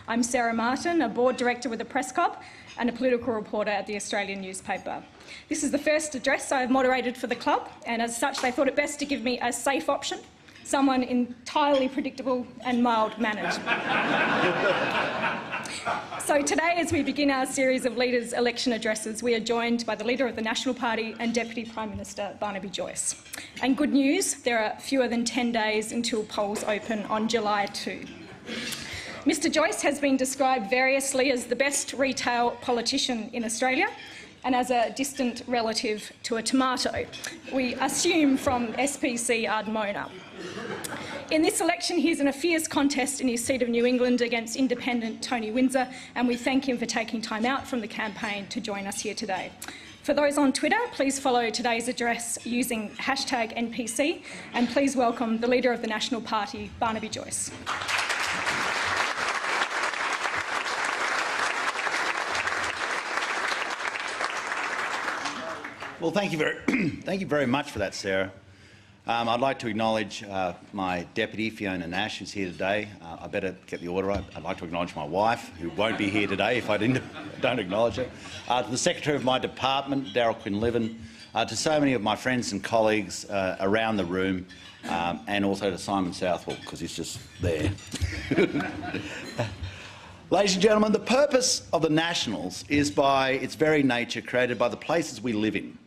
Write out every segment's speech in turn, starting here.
I'm Sarah Martin, a board director with the Press Club and a political reporter at the Australian newspaper. This is the first address I have moderated for the club, and as such they thought it best to give me a safe option, someone entirely predictable and mild-mannered. So today, as we begin our series of leaders' election addresses, we are joined by the Leader of the National Party and Deputy Prime Minister Barnaby Joyce. And good news, there are fewer than 10 days until polls open on July 2. Mr Joyce has been described variously as the best retail politician in Australia and as a distant relative to a tomato, we assume from SPC Ardmona. In this election, he's in a fierce contest in his seat of New England against independent Tony Windsor, and we thank him for taking time out from the campaign to join us here today. For those on Twitter, please follow today's address using #NPC, and please welcome the Leader of the National Party, Barnaby Joyce. Well, thank you very much for that, Sarah. I'd like to acknowledge my deputy, Fiona Nash, who's here today. I better get the order right. I'd like to acknowledge my wife, who won't be here today if I don't acknowledge her. To the Secretary of my department, Daryl Quinlivan, to so many of my friends and colleagues around the room, and also to Simon Southwell, because he's just there. Ladies and gentlemen, the purpose of the Nationals is by its very nature created by the places we live in.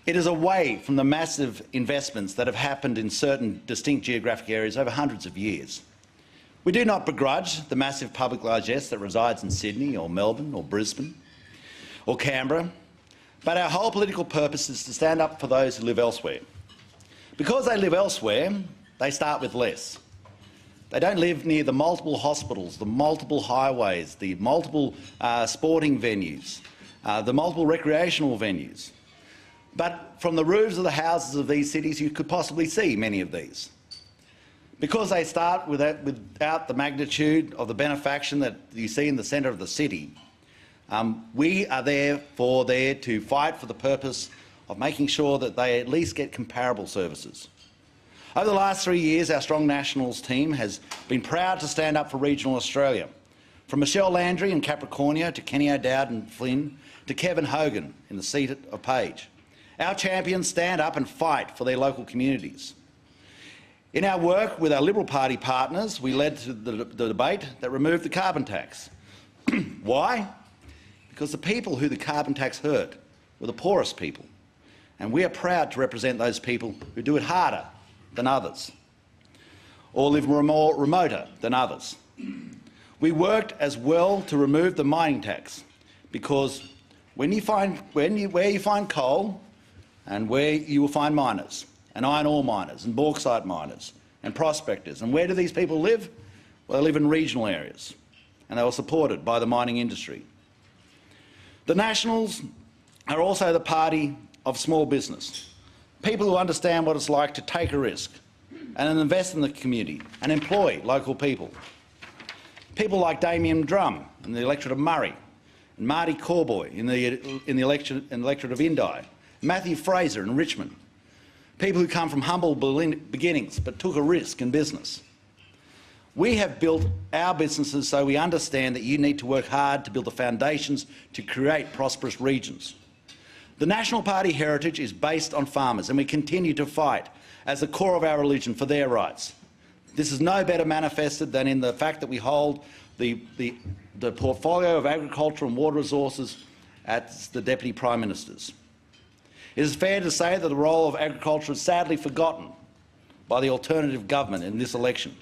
It is away from the massive investments that have happened in certain distinct geographic areas over hundreds of years. We do not begrudge the massive public largesse that resides in Sydney or Melbourne or Brisbane or Canberra, but our whole political purpose is to stand up for those who live elsewhere. Because they live elsewhere, they start with less. They don't live near the multiple hospitals, the multiple highways, the multiple sporting venues, the multiple recreational venues. But from the roofs of the houses of these cities, you could possibly see many of these. Because they start without the magnitude of the benefaction that you see in the centre of the city, we are there to fight for the purpose of making sure that they at least get comparable services. Over the last 3 years, our strong Nationals team has been proud to stand up for regional Australia. From Michelle Landry in Capricornia to Kenny O'Dowd and Flynn to Kevin Hogan in the seat of Page. Our champions stand up and fight for their local communities. In our work with our Liberal Party partners, we led to the debate that removed the carbon tax. Why? Because the people who the carbon tax hurt were the poorest people, and we are proud to represent those people who do it harder than others, or live more remoter than others. We worked as well to remove the mining tax, because where you find coal, and where you will find miners, and iron ore miners, and bauxite miners, and prospectors. And where do these people live? Well, they live in regional areas, and they were supported by the mining industry. The Nationals are also the party of small business, people who understand what it's like to take a risk and invest in the community and employ local people. People like Damien Drum in the electorate of Murray, and Marty Corboy in the electorate of Indi, Matthew Fraser in Richmond, people who come from humble beginnings but took a risk in business. We have built our businesses so we understand that you need to work hard to build the foundations to create prosperous regions. The National Party heritage is based on farmers, and we continue to fight as the core of our religion for their rights. This is no better manifested than in the fact that we hold the portfolio of agriculture and water resources at the Deputy Prime Ministers. It is fair to say that the role of agriculture is sadly forgotten by the alternative government in this election.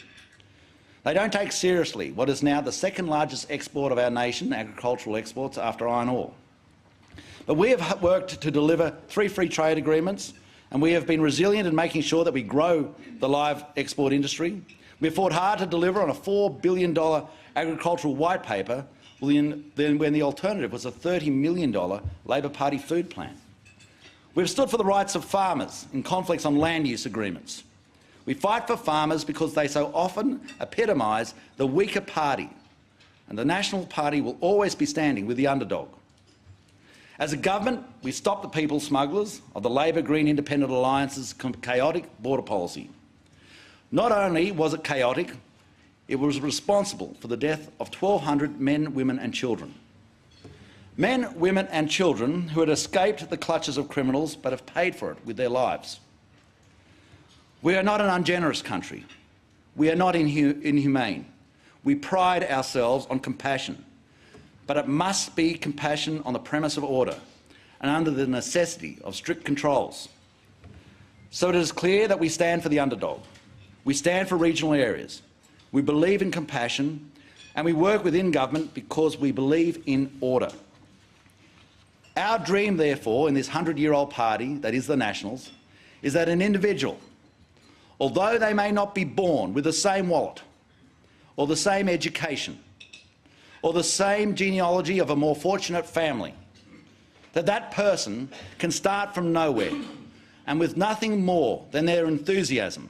They don't take seriously what is now the second largest export of our nation, agricultural exports, after iron ore. But we have worked to deliver 3 free trade agreements, and we have been resilient in making sure that we grow the live export industry. We have fought hard to deliver on a $4 billion agricultural white paper when the alternative was a $30 million Labor Party food plan. We've stood for the rights of farmers in conflicts on land use agreements. We fight for farmers because they so often epitomise the weaker party, and the National Party will always be standing with the underdog. As a government, we stopped the people smugglers of the Labor Green Independent Alliance's chaotic border policy. Not only was it chaotic, It was responsible for the death of 1,200 men, women and children. Men, women and children who had escaped the clutches of criminals but have paid for it with their lives. We are not an ungenerous country. We are not inhumane. We pride ourselves on compassion, but it must be compassion on the premise of order and under the necessity of strict controls. So it is clear that we stand for the underdog. We stand for regional areas. We believe in compassion, and we work within government because we believe in order. Our dream, therefore, in this 100-year-old party that is the Nationals, is that an individual, although they may not be born with the same wallet, or the same education, or the same genealogy of a more fortunate family, that person can start from nowhere and with nothing more than their enthusiasm,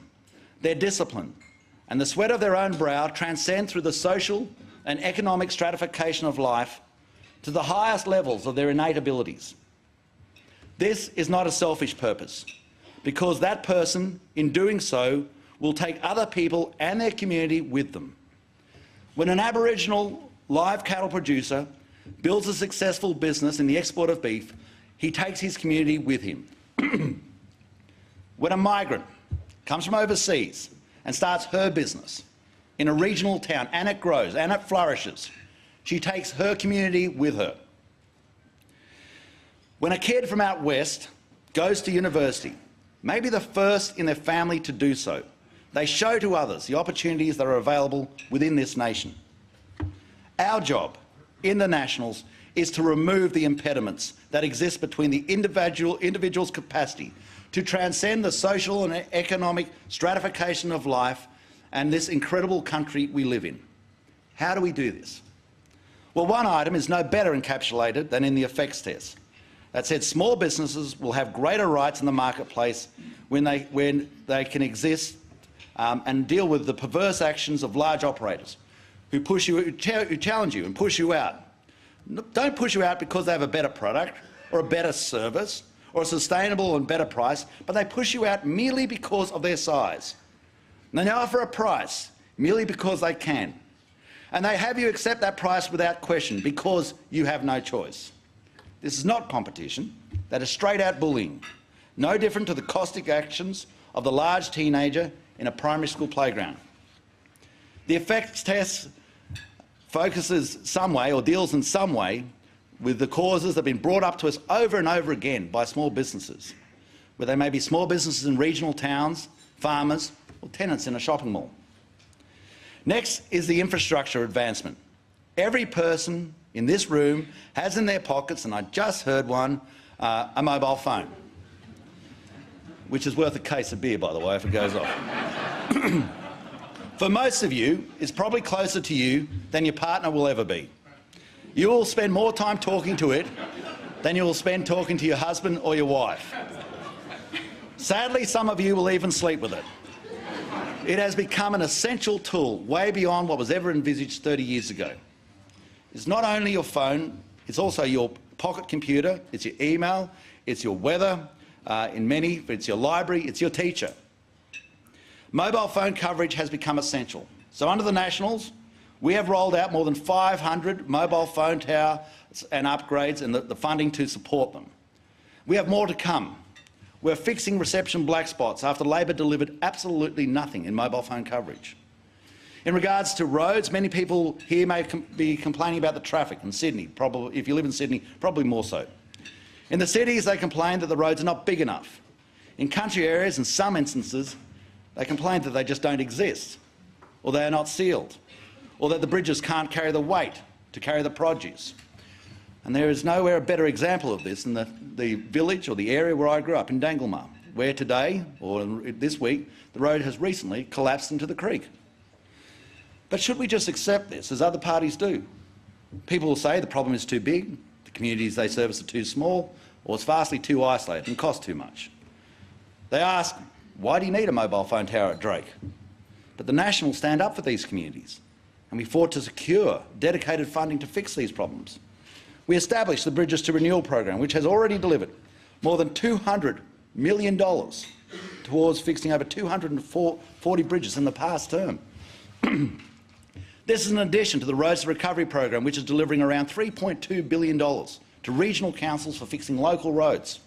their discipline, and the sweat of their own brow transcend through the social and economic stratification of life to the highest levels of their innate abilities. This is not a selfish purpose, because that person, in doing so, will take other people and their community with them. When an Aboriginal live cattle producer builds a successful business in the export of beef, he takes his community with him. When a migrant comes from overseas and starts her business in a regional town, and it grows and it flourishes, she takes her community with her. When a kid from out west goes to university, maybe the first in their family to do so, they show to others the opportunities that are available within this nation. Our job in the Nationals is to remove the impediments that exist between the individual's capacity to transcend the social and economic stratification of life and this incredible country we live in. How do we do this? Well, one item is no better encapsulated than in the effects test. That said, small businesses will have greater rights in the marketplace when they can exist and deal with the perverse actions of large operators who challenge you and push you out. Don't push you out because they have a better product or a better service or a sustainable and better price, but they push you out merely because of their size. And they offer a price merely because they can. And they have you accept that price without question because you have no choice. This is not competition. That is straight-out bullying, no different to the caustic actions of the large teenager in a primary school playground. The effects test focuses some way or deals in some way with the causes that have been brought up to us over and over again by small businesses, where they may be small businesses in regional towns, farmers or tenants in a shopping mall. Next is the infrastructure advancement. Every person in this room has in their pockets, and I just heard one, a mobile phone, which is worth a case of beer, by the way, if it goes off. For most of you, it's probably closer to you than your partner will ever be. You will spend more time talking to it than you will spend talking to your husband or your wife. Sadly, some of you will even sleep with it. It has become an essential tool way beyond what was ever envisaged 30 years ago. It's not only your phone, it's also your pocket computer, it's your email, it's your weather, it's your library, it's your teacher. Mobile phone coverage has become essential. So under the Nationals, we have rolled out more than 500 mobile phone towers and upgrades and the funding to support them. We have more to come. We're fixing reception black spots after Labor delivered absolutely nothing in mobile phone coverage. In regards to roads, many people here may be complaining about the traffic in Sydney. Probably, if you live in Sydney, probably more so. In the cities, they complain that the roads are not big enough. In country areas, in some instances, they complain that they just don't exist, or they are not sealed, or that the bridges can't carry the weight to carry the produce. And there is nowhere a better example of this than the village or the area where I grew up, in Danglema, where today, or this week, the road has recently collapsed into the creek. But should we just accept this, as other parties do? People will say the problem is too big, the communities they service are too small, or it's vastly too isolated and costs too much. They ask, why do you need a mobile phone tower at Drake? But the Nationals stand up for these communities, and we fought to secure dedicated funding to fix these problems. We established the Bridges to Renewal program, which has already delivered more than $200 million towards fixing over 240 bridges in the past term. This is in addition to the Roads to Recovery program, which is delivering around $3.2 billion to regional councils for fixing local roads.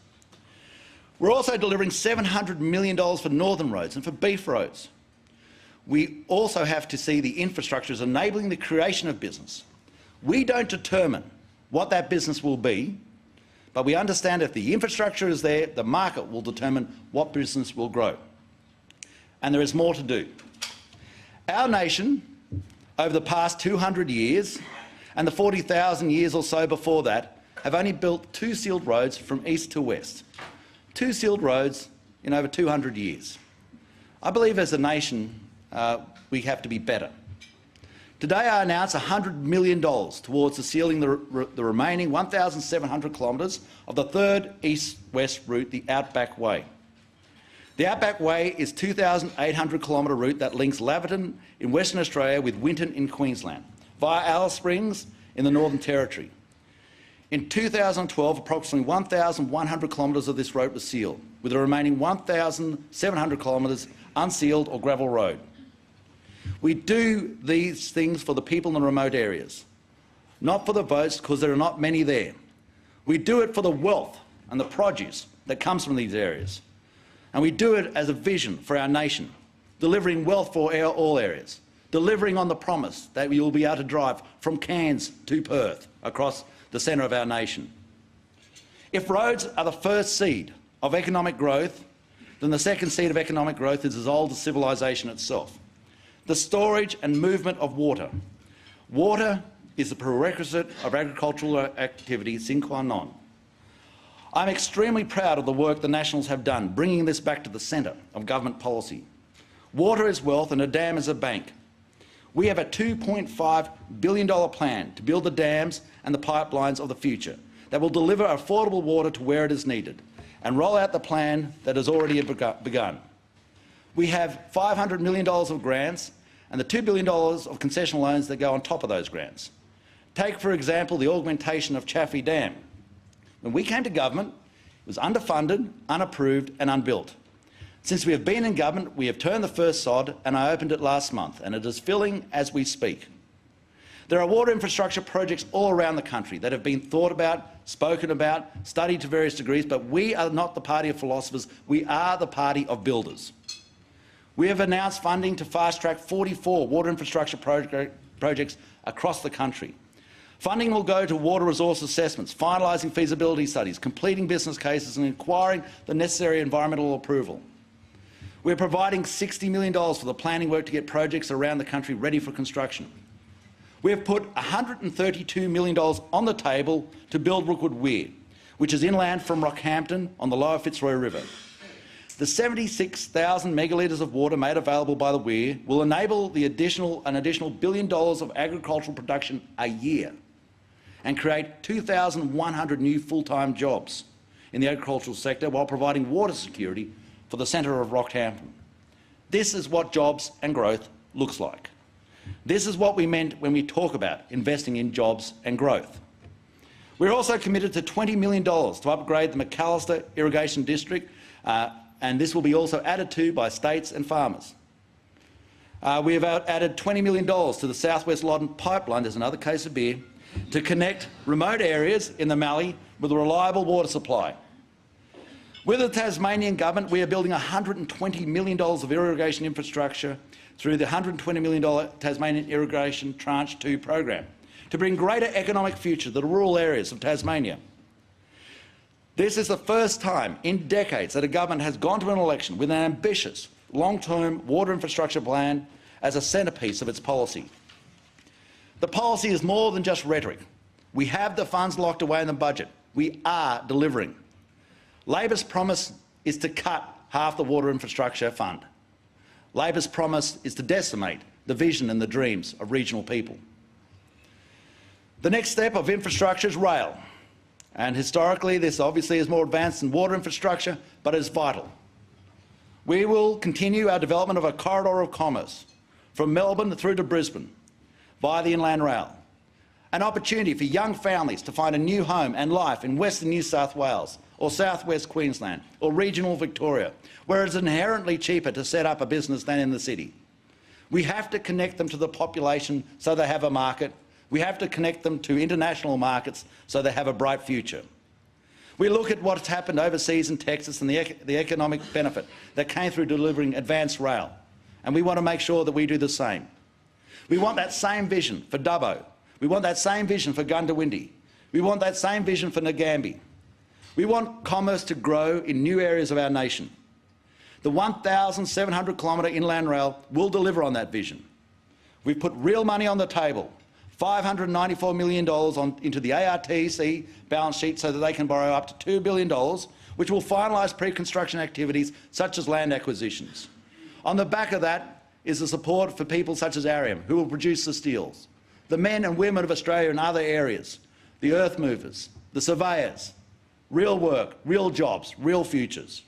We're also delivering $700 million for northern roads and for beef roads. We also have to see the infrastructure as enabling the creation of business. We don't determine what that business will be, but we understand if the infrastructure is there, the market will determine what business will grow. And there is more to do. Our nation, over the past 200 years, and the 40,000 years or so before that, have only built 2 sealed roads from east to west. 2 sealed roads in over 200 years. I believe as a nation we have to be better. Today I announce $100 million towards the sealing the remaining 1,700 kilometres of the third east-west route, the Outback Way. The Outback Way is a 2,800 kilometre route that links Laverton in Western Australia with Winton in Queensland, via Alice Springs in the Northern Territory. In 2012, approximately 1,100 kilometres of this road was sealed, with the remaining 1,700 kilometres unsealed or gravel road. We do these things for the people in the remote areas, not for the votes, because there are not many there. We do it for the wealth and the produce that comes from these areas. And we do it as a vision for our nation, delivering wealth for all areas, delivering on the promise that we will be able to drive from Cairns to Perth across the centre of our nation. If roads are the first seed of economic growth, then the second seed of economic growth is as old as civilisation itself. The storage and movement of water. Water is a prerequisite of agricultural activity sine qua non. I'm extremely proud of the work the Nationals have done, bringing this back to the centre of government policy. Water is wealth and a dam is a bank. We have a $2.5 billion plan to build the dams and the pipelines of the future that will deliver affordable water to where it is needed and roll out the plan that has already begun. We have $500 million of grants and the $2 billion of concessional loans that go on top of those grants. Take, for example, the augmentation of Chaffey Dam. When we came to government, it was underfunded, unapproved and unbuilt. Since we have been in government, we have turned the first sod and I opened it last month, and it is filling as we speak. There are water infrastructure projects all around the country that have been thought about, spoken about, studied to various degrees, but we are not the party of philosophers, we are the party of builders. We have announced funding to fast-track 44 water infrastructure projects across the country. Funding will go to water resource assessments, finalising feasibility studies, completing business cases and acquiring the necessary environmental approval. We're providing $60 million for the planning work to get projects around the country ready for construction. We have put $132 million on the table to build Rookwood Weir, which is inland from Rockhampton on the lower Fitzroy River. The 76,000 megalitres of water made available by the Weir will enable an additional $1 billion of agricultural production a year and create 2,100 new full-time jobs in the agricultural sector while providing water security for the centre of Rockhampton. This is what jobs and growth looks like. This is what we meant when we talk about investing in jobs and growth. We're also committed to $20 million to upgrade the McAllister Irrigation District, and this will be also added to by states and farmers. We have added $20 million to the South West Loddon Pipeline, there's another case of beer, to connect remote areas in the Mallee with a reliable water supply. With the Tasmanian Government, we are building $120 million of irrigation infrastructure through the $120 million Tasmanian Irrigation Tranche 2 program to bring greater economic future to the rural areas of Tasmania. This is the first time in decades that a government has gone to an election with an ambitious, long-term water infrastructure plan as a centrepiece of its policy. The policy is more than just rhetoric. We have the funds locked away in the budget. We are delivering. Labor's promise is to cut half the water infrastructure fund. Labor's promise is to decimate the vision and the dreams of regional people. The next step of infrastructure is rail. And historically, this obviously is more advanced than water infrastructure, but it is vital. We will continue our development of a corridor of commerce from Melbourne through to Brisbane via the Inland Rail. An opportunity for young families to find a new home and life in Western New South Wales or Southwest Queensland or regional Victoria, where it is inherently cheaper to set up a business than in the city. We have to connect them to the population so they have a market. We have to connect them to international markets so they have a bright future. We look at what's happened overseas in Texas and the economic benefit that came through delivering advanced rail, and we want to make sure that we do the same. We want that same vision for Dubbo. We want that same vision for Gundawindi. We want that same vision for Nagambie. We want commerce to grow in new areas of our nation. The 1,700-kilometre inland rail will deliver on that vision. We've put real money on the table, $594 million into the ARTC balance sheet so that they can borrow up to $2 billion, which will finalise pre-construction activities such as land acquisitions. On the back of that is the support for people such as Arium, who will produce the steels, the men and women of Australia in other areas, the earth movers, the surveyors. Real work, real jobs, real futures.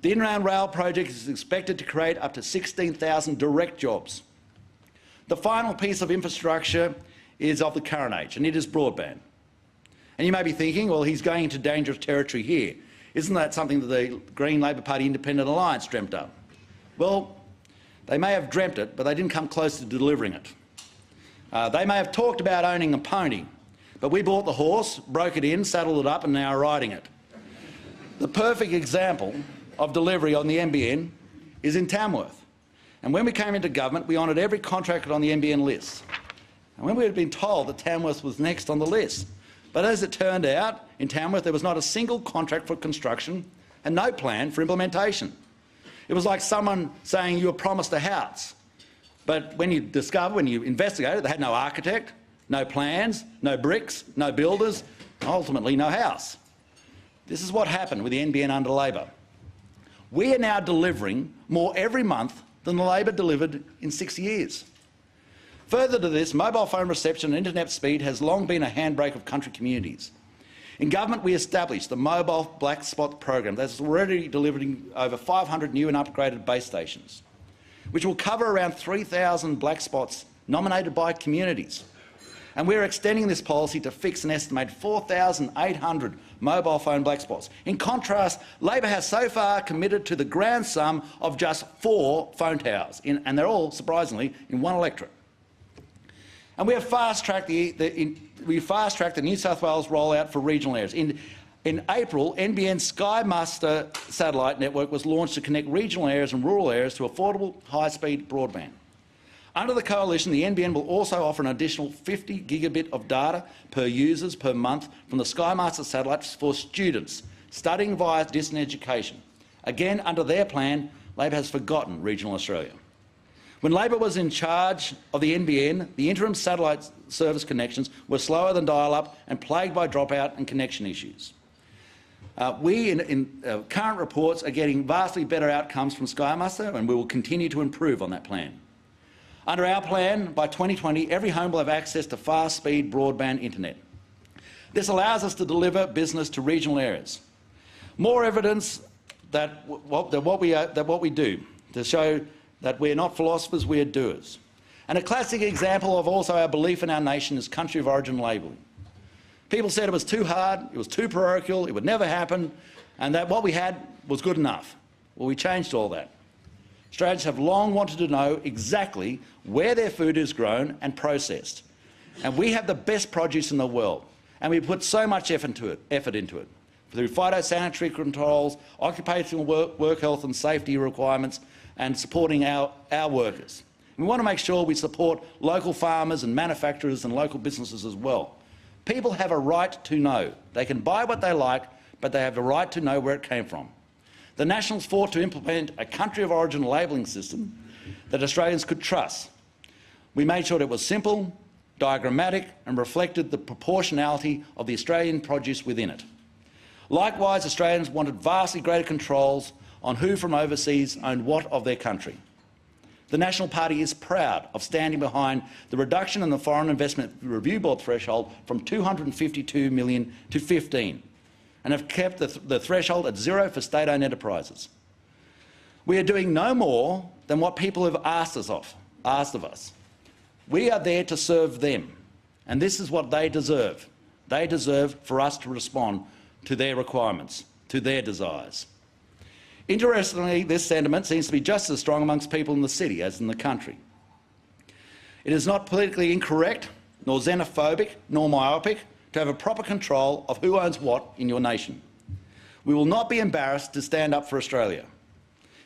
The Inland Rail project is expected to create up to 16,000 direct jobs. The final piece of infrastructure is of the current age, and it is broadband. And you may be thinking, well, he's going into dangerous territory here. Isn't that something that the Green Labor Party Independent Alliance dreamt up? Well, they may have dreamt it, but they didn't come close to delivering it. They may have talked about owning a pony, but we bought the horse, broke it in, saddled it up and now are riding it. The perfect example of delivery on the NBN is in Tamworth. And when we came into government, we honoured every contractor on the NBN list. And when we had been told that Tamworth was next on the list. But as it turned out, in Tamworth there was not a single contract for construction and no plan for implementation. It was like someone saying you were promised a house. But when you investigated, they had no architect, no plans, no bricks, no builders, ultimately no house. This is what happened with the NBN under Labor. We are now delivering more every month than the Labor delivered in 6 years. Further to this, mobile phone reception and internet speed has long been a handbrake of country communities. In government, we established the Mobile Black Spot program that is already delivering over 500 new and upgraded base stations, which will cover around 3,000 black spots nominated by communities. And we're extending this policy to fix an estimated 4,800 mobile phone black spots. In contrast, Labor has so far committed to the grand sum of just 4 phone towers, and they're all, surprisingly, in one electorate. And we have fast-tracked the New South Wales rollout for regional areas. In April, NBN's Sky Master satellite network was launched to connect regional areas and rural areas to affordable, high-speed broadband. Under the coalition, the NBN will also offer an additional 50 gigabit of data per users per month from the Sky Master satellites for students studying via distance education. Again, under their plan, Labor has forgotten regional Australia. When Labor was in charge of the NBN, the interim satellite service connections were slower than dial-up and plagued by dropout and connection issues. We, in current reports, are getting vastly better outcomes from Sky Master, and we will continue to improve on that plan. Under our plan, by 2020, every home will have access to fast-speed broadband internet. This allows us to deliver business to regional areas. More evidence that what we do, to show that we're not philosophers, we're doers. And a classic example of also our belief in our nation is country of origin labelling. People said it was too hard, it was too parochial, it would never happen, and that what we had was good enough. Well, we changed all that. Australians have long wanted to know exactly where their food is grown and processed. And we have the best produce in the world, and we put so much effort into it, through phytosanitary controls, occupational work health and safety requirements, and supporting our workers. We want to make sure we support local farmers and manufacturers and local businesses as well. People have a right to know. They can buy what they like, but they have a right to know where it came from. The Nationals fought to implement a country of origin labelling system that Australians could trust. We made sure that it was simple, diagrammatic and reflected the proportionality of the Australian produce within it. Likewise, Australians wanted vastly greater controls on who from overseas owned what of their country. The National Party is proud of standing behind the reduction in the Foreign Investment Review Board threshold from 252 million to 15, and have kept the threshold at 0 for state-owned enterprises. We are doing no more than what people have asked of us. We are there to serve them, and this is what they deserve. They deserve for us to respond to their requirements, to their desires. Interestingly, this sentiment seems to be just as strong amongst people in the city as in the country. It is not politically incorrect, nor xenophobic, nor myopic to have a proper control of who owns what in your nation. We will not be embarrassed to stand up for Australia.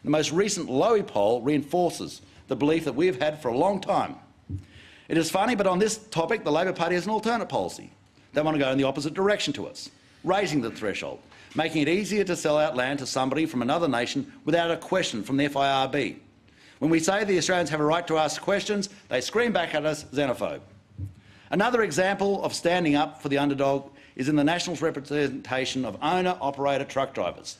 The most recent Lowy poll reinforces the belief that we have had for a long time. It is funny, but on this topic, the Labor Party has an alternate policy. They want to go in the opposite direction to us, raising the threshold, making it easier to sell out land to somebody from another nation without a question from the FIRB. When we say the Australians have a right to ask questions, they scream back at us, xenophobe. Another example of standing up for the underdog is in the Nationals' representation of owner-operator truck drivers.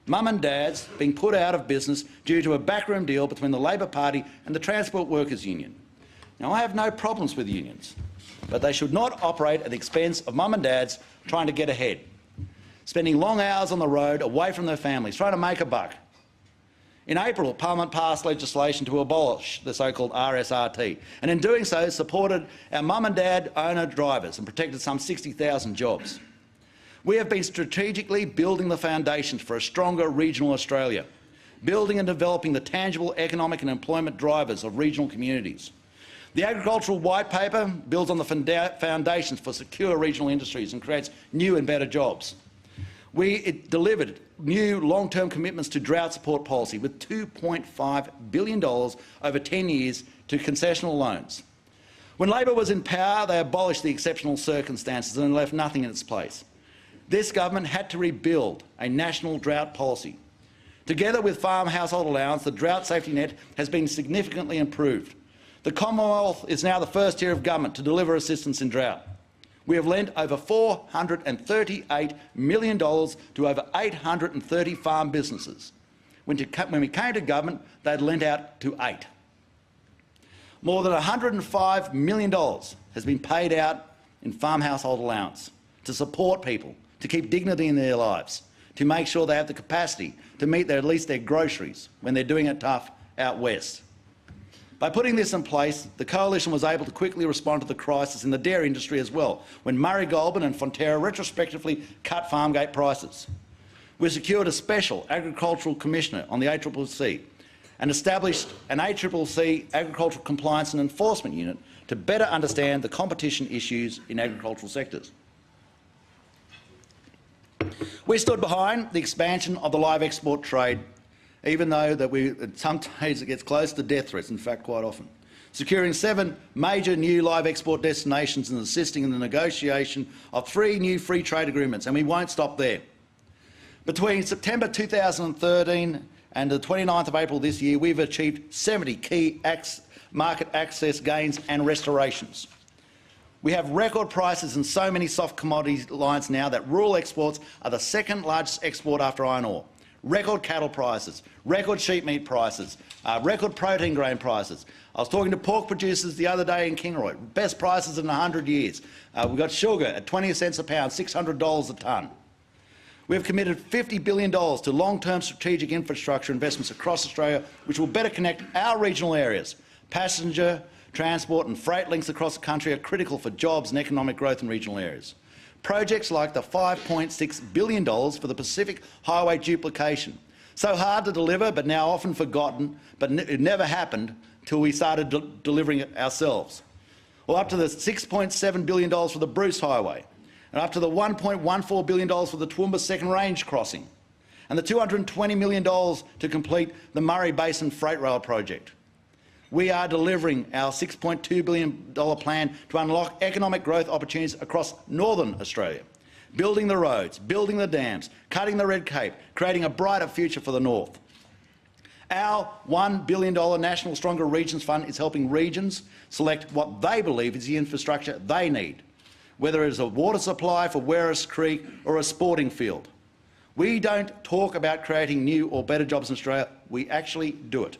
Mum and dads being put out of business due to a backroom deal between the Labor Party and the Transport Workers Union. Now, I have no problems with unions, but they should not operate at the expense of mum and dads trying to get ahead, spending long hours on the road away from their families, trying to make a buck. In April, Parliament passed legislation to abolish the so-called RSRT, and in doing so supported our mum and dad owner drivers and protected some 60,000 jobs. We have been strategically building the foundations for a stronger regional Australia, building and developing the tangible economic and employment drivers of regional communities. The Agricultural White Paper builds on the foundations for secure regional industries and creates new and better jobs. It delivered new long-term commitments to drought support policy with $2.5 billion over 10 years to concessional loans. When Labor was in power, they abolished the exceptional circumstances and left nothing in its place. This government had to rebuild a national drought policy. Together with farm household allowance, the drought safety net has been significantly improved. The Commonwealth is now the first tier of government to deliver assistance in drought. We have lent over $438 million to over 830 farm businesses. When we came to government, they'd lent out to 8. More than $105 million has been paid out in farm household allowance to support people, to keep dignity in their lives, to make sure they have the capacity to meet at least their groceries when they're doing it tough out west. By putting this in place, the Coalition was able to quickly respond to the crisis in the dairy industry as well, when Murray Goulburn and Fonterra retrospectively cut farm gate prices. We secured a special agricultural commissioner on the ACCC and established an ACCC Agricultural Compliance and Enforcement Unit to better understand the competition issues in agricultural sectors. We stood behind the expansion of the live export trade, even though some days it gets close to death threats, in fact quite often. Securing 7 major new live export destinations and assisting in the negotiation of 3 new free trade agreements, and we won't stop there. Between September 2013 and the 29th of April this year, we've achieved 70 key market access gains and restorations. We have record prices in so many soft commodity lines now that rural exports are the second largest export after iron ore. Record cattle prices, record sheep meat prices, record protein grain prices. I was talking to pork producers the other day in Kingaroy, best prices in 100 years. We've got sugar at 20 cents a pound, $600 a tonne. We've committed $50 billion to long-term strategic infrastructure investments across Australia, which will better connect our regional areas. Passenger, transport and freight links across the country are critical for jobs and economic growth in regional areas. Projects like the $5.6 billion for the Pacific Highway duplication. So hard to deliver, but now often forgotten, but it never happened till we started delivering it ourselves. Or up to the $6.7 billion for the Bruce Highway, and up to the $1.14 billion for the Toowoomba Second Range crossing, and the $220 million to complete the Murray Basin Freight Rail project. We are delivering our $6.2 billion plan to unlock economic growth opportunities across northern Australia, building the roads, building the dams, cutting the red tape, creating a brighter future for the north. Our $1 billion National Stronger Regions Fund is helping regions select what they believe is the infrastructure they need, whether it is a water supply for Werris Creek or a sporting field. We don't talk about creating new or better jobs in Australia, we actually do it.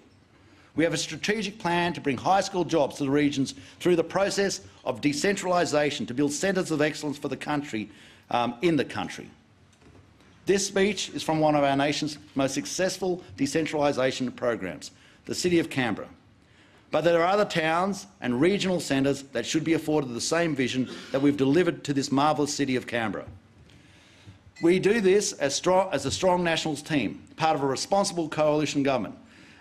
We have a strategic plan to bring high-skilled jobs to the regions through the process of decentralisation to build centres of excellence for the country, in the country. This speech is from one of our nation's most successful decentralisation programs, the City of Canberra. But there are other towns and regional centres that should be afforded the same vision that we've delivered to this marvellous city of Canberra. We do this as a strong Nationals team, part of a responsible coalition government,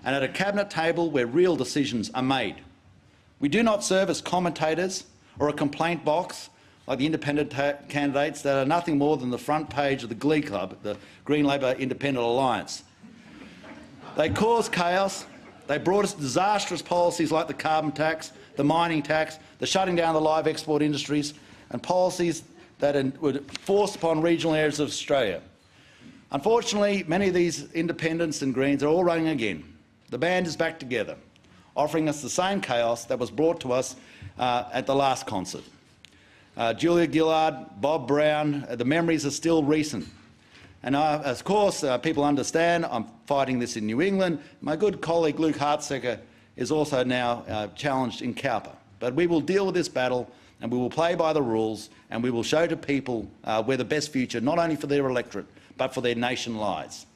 and at a cabinet table where real decisions are made. We do not serve as commentators or a complaint box like the independent candidates that are nothing more than the front page of the Glee Club, the Green Labor Independent Alliance. They caused chaos. They brought us disastrous policies like the carbon tax, the mining tax, the shutting down of the live export industries, and policies that were forced upon regional areas of Australia. Unfortunately, many of these independents and Greens are all running again. The band is back together, offering us the same chaos that was brought to us at the last concert. Julia Gillard, Bob Brown, the memories are still recent. And of course, people understand I'm fighting this in New England. My good colleague Luke Hartsecker is also now challenged in Cowper. But we will deal with this battle, and we will play by the rules, and we will show to people where the best future, not only for their electorate, but for their nation lies.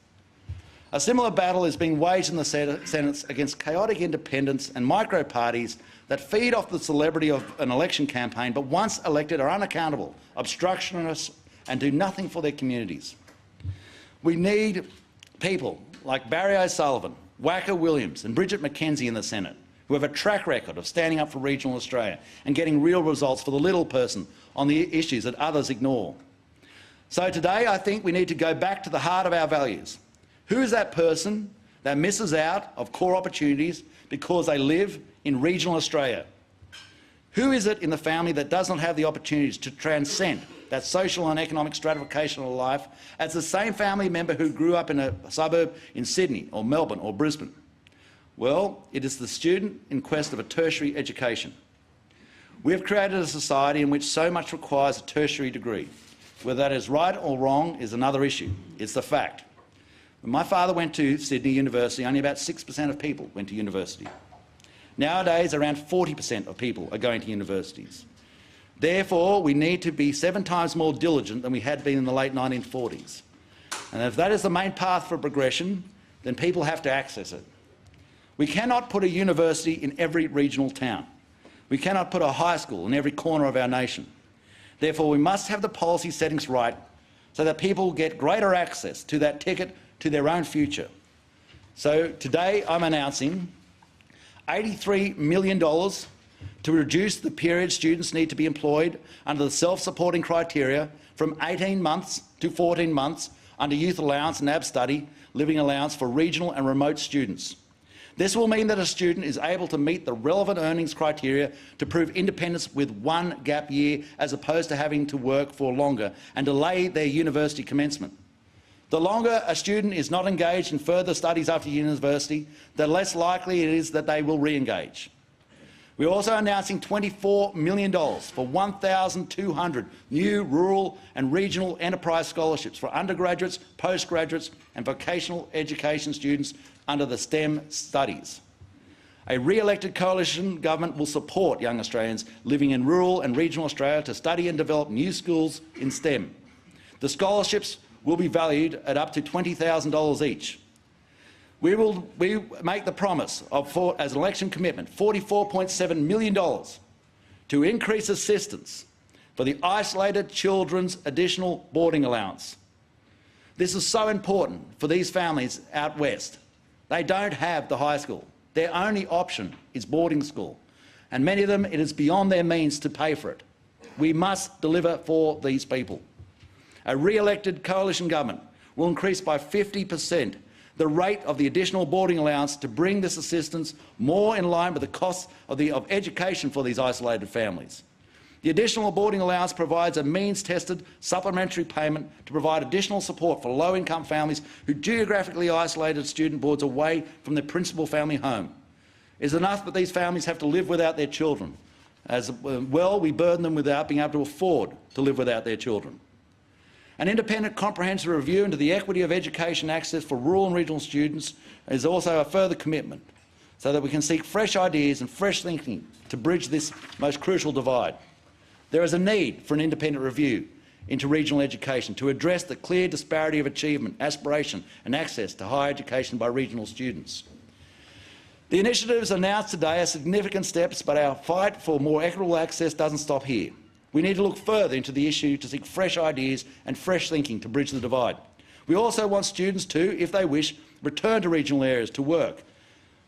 A similar battle is being waged in the Senate against chaotic independents and micro-parties that feed off the celebrity of an election campaign, but once elected are unaccountable, obstructionists, and do nothing for their communities. We need people like Barry O'Sullivan, Wacker Williams and Bridget McKenzie in the Senate, who have a track record of standing up for regional Australia and getting real results for the little person on the issues that others ignore. So today I think we need to go back to the heart of our values. Who is that person that misses out of core opportunities because they live in regional Australia? Who is it in the family that does not have the opportunities to transcend that social and economic stratification of life as the same family member who grew up in a suburb in Sydney or Melbourne or Brisbane? Well, it is the student in quest of a tertiary education. We have created a society in which so much requires a tertiary degree. Whether that is right or wrong is another issue. It's the fact. When my father went to Sydney University, only about 6% of people went to university. Nowadays, around 40% of people are going to universities. Therefore, we need to be 7 times more diligent than we had been in the late 1940s. And if that is the main path for progression, then people have to access it. We cannot put a university in every regional town. We cannot put a high school in every corner of our nation. Therefore, we must have the policy settings right so that people get greater access to that ticket to their own future. So today I'm announcing $83 million to reduce the period students need to be employed under the self-supporting criteria from 18 months to 14 months under youth allowance and ab-study living allowance for regional and remote students. This will mean that a student is able to meet the relevant earnings criteria to prove independence with 1 gap year as opposed to having to work for longer and delay their university commencement. The longer a student is not engaged in further studies after university, the less likely it is that they will re-engage. We're also announcing $24 million for 1,200 new rural and regional enterprise scholarships for undergraduates, postgraduates and vocational education students under the STEM studies. A re-elected coalition government will support young Australians living in rural and regional Australia to study and develop new skills in STEM. The scholarships will be valued at up to $20,000 each. We make the promise of, as an election commitment, $44.7 million to increase assistance for the isolated children's additional boarding allowance. This is so important for these families out west. They don't have the high school. Their only option is boarding school, and many of them it is beyond their means to pay for it. We must deliver for these people. A re-elected coalition government will increase by 50% the rate of the additional boarding allowance to bring this assistance more in line with the costs of education for these isolated families. The additional boarding allowance provides a means-tested supplementary payment to provide additional support for low-income families who geographically isolated student boards away from their principal family home. It is enough that these families have to live without their children. As well, we burden them without being able to afford to live without their children. An independent comprehensive review into the equity of education access for rural and regional students is also a further commitment so that we can seek fresh ideas and fresh thinking to bridge this most crucial divide. There is a need for an independent review into regional education to address the clear disparity of achievement, aspiration and access to higher education by regional students. The initiatives announced today are significant steps, but our fight for more equitable access doesn't stop here. We need to look further into the issue to seek fresh ideas and fresh thinking to bridge the divide. We also want students to, if they wish, return to regional areas to work.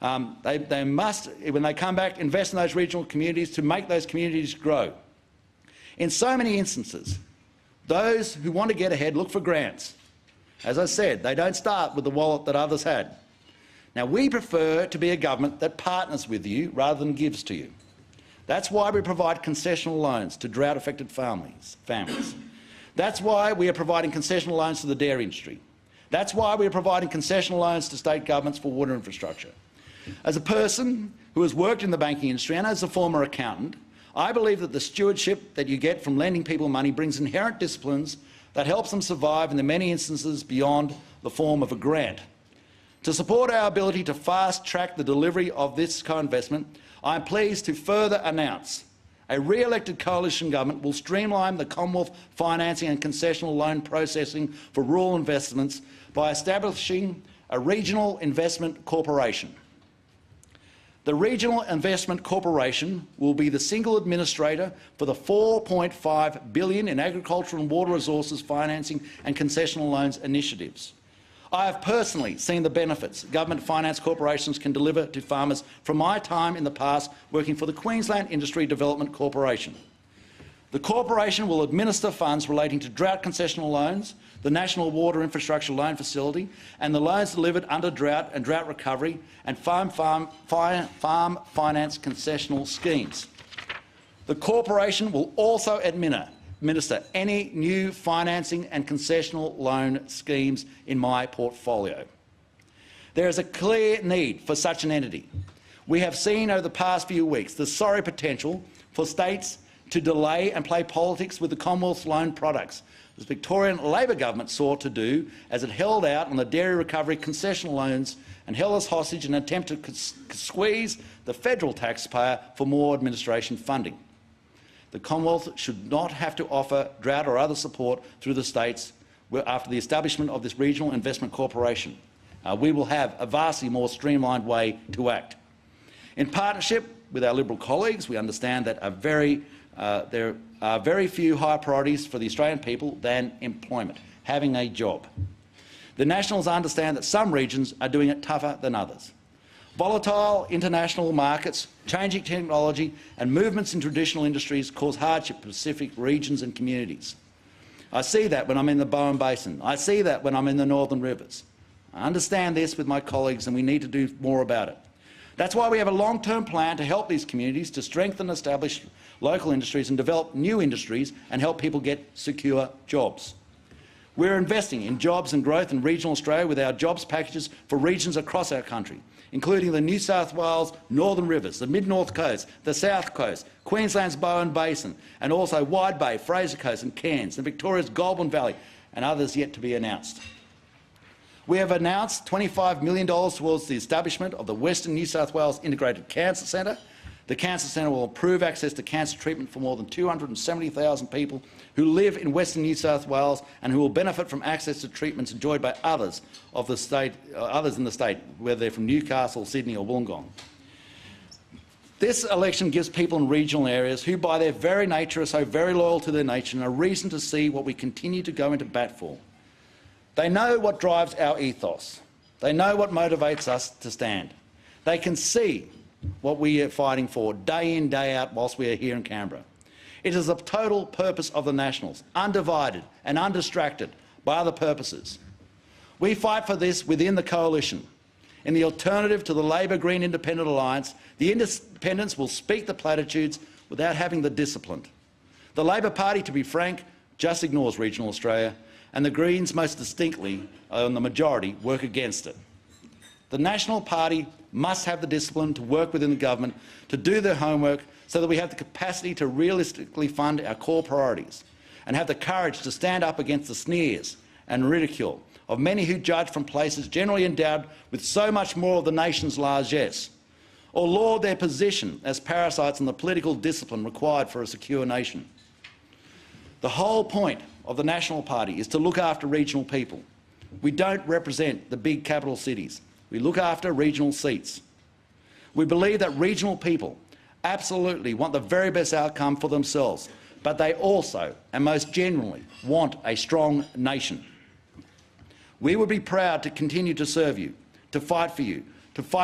They must, when they come back, invest in those regional communities to make those communities grow. In so many instances, those who want to get ahead look for grants. As I said, they don't start with the wallet that others had. Now, we prefer to be a government that partners with you rather than gives to you. That's why we provide concessional loans to drought-affected families. That's why we are providing concessional loans to the dairy industry. That's why we are providing concessional loans to state governments for water infrastructure. As a person who has worked in the banking industry and as a former accountant, I believe that the stewardship that you get from lending people money brings inherent disciplines that helps them survive in the many instances beyond the form of a grant. To support our ability to fast-track the delivery of this co-investment, I am pleased to further announce a re-elected coalition government will streamline the Commonwealth financing and concessional loan processing for rural investments by establishing a regional investment corporation. The Regional Investment Corporation will be the single administrator for the $4.5 billion in agricultural and water resources financing and concessional loans initiatives. I have personally seen the benefits government finance corporations can deliver to farmers from my time in the past working for the Queensland Industry Development Corporation. The corporation will administer funds relating to drought concessional loans, the National Water Infrastructure Loan Facility and the loans delivered under drought and drought recovery and farm finance concessional schemes. The corporation will also administer any new financing and concessional loan schemes in my portfolio. There is a clear need for such an entity. We have seen over the past few weeks the sorry potential for states to delay and play politics with the Commonwealth's loan products, as the Victorian Labor government sought to do as it held out on the dairy recovery concessional loans and held us hostage in an attempt to squeeze the federal taxpayer for more administration funding. The Commonwealth should not have to offer drought or other support through the states after the establishment of this Regional Investment Corporation. We will have a vastly more streamlined way to act. In partnership with our Liberal colleagues, we understand that there are very few higher priorities for the Australian people than employment, having a job. The Nationals understand that some regions are doing it tougher than others. Volatile international markets, changing technology and movements in traditional industries cause hardship to specific regions and communities. I see that when I'm in the Bowen Basin. I see that when I'm in the Northern Rivers. I understand this with my colleagues and we need to do more about it. That's why we have a long-term plan to help these communities to strengthen and establish local industries and develop new industries and help people get secure jobs. We're investing in jobs and growth in regional Australia with our jobs packages for regions across our country, including the New South Wales Northern Rivers, the Mid-North Coast, the South Coast, Queensland's Bowen Basin, and also Wide Bay, Fraser Coast and Cairns, and Victoria's Goulburn Valley, and others yet to be announced. We have announced $25 million towards the establishment of the Western New South Wales Integrated Cancer Centre. The Cancer Centre will improve access to cancer treatment for more than 270,000 people who live in Western New South Wales and who will benefit from access to treatments enjoyed by others in the state, whether they're from Newcastle, Sydney or Wollongong. This election gives people in regional areas who by their very nature are so very loyal to their nation a reason to see what we continue to go into bat for. They know what drives our ethos. They know what motivates us to stand. They can see what we are fighting for day in, day out whilst we are here in Canberra. It is the total purpose of the Nationals, undivided and undistracted by other purposes. We fight for this within the coalition. In the alternative to the Labor-Green Independent Alliance, the independents will speak the platitudes without having the discipline. The Labor Party, to be frank, just ignores regional Australia, and the Greens, most distinctly, on the majority, work against it. The National Party must have the discipline to work within the government to do their homework so that we have the capacity to realistically fund our core priorities and have the courage to stand up against the sneers and ridicule of many who judge from places generally endowed with so much more of the nation's largesse, or laud their position as parasites in the political discipline required for a secure nation. The whole point of the National Party is to look after regional people. We don't represent the big capital cities. We look after regional seats. We believe that regional people absolutely want the very best outcome for themselves, but they also, and most genuinely, want a strong nation. We would be proud to continue to serve you, to fight